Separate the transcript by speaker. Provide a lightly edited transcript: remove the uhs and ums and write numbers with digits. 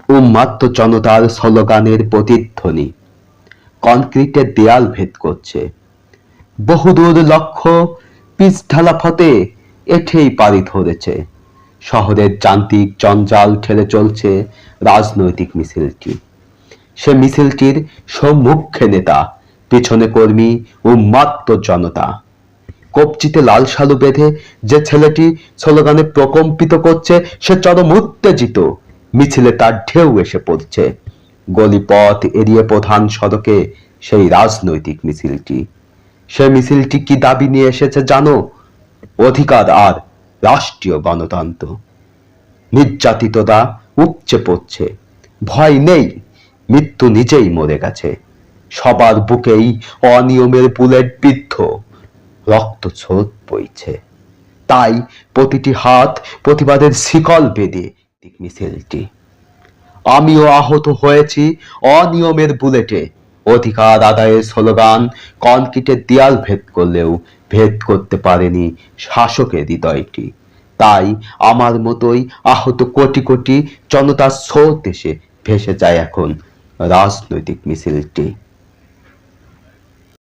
Speaker 1: উন্মাত্ত জনতার স্লোগানের প্রতিধ্বনি কনক্রিটের দেয়াল ভেদ করছে। বহুদূর লক্ষ্য পিচ ঢালা ফতে এঠেই পাড়ি ধরেছে। শহরের যান্ত্রিক জঞ্জাল ঠেলে চলছে রাজনৈতিক মিছিলটি। সে মিছিলটির সম্মুখে নেতা, পিছনে কর্মী, উন্মাত্ত জনতা। কবজিতে লাল শালু বেঁধে যে ছেলেটি স্লোগানে প্রকম্পিত করছে সে চরম উত্তেজিত। মিছিলে তার ঢেউ এসে পড়ছে। গলিপথ এড়িয়ে প্রধান সড়কে সেই রাজনৈতিক মিছিলটি। সে মিছিলটি কি দাবি নিয়ে এসেছে জানো? অধিকার আর রাষ্ট্রীয় গণতন্ত্র। নির্যাতিতরা উপচে পড়ছে। ভয় নেই, মৃত্যু নিজেই মরে গেছে। সবার বুকেই অনিয়মের বুলেট বিদ্ধ, রক্ত স্রোত বইছে। তাই প্রতিটি হাত প্রতিবাদের শিকল বেঁধে মিছিলটি। আমিও আহত হয়েছি অনিয়মের বুলেটে। অধিকার আদায়ের স্লোগান কনক্রিটের দেয়াল ভেদ করলেও ভেদ করতে পারেনি শাসকের হৃদয়টি। তাই আমার মতোই আহত কোটি কোটি জনতার স্রোত এসে ভেসে যায় এখন রাজনৈতিক মিছিলটি।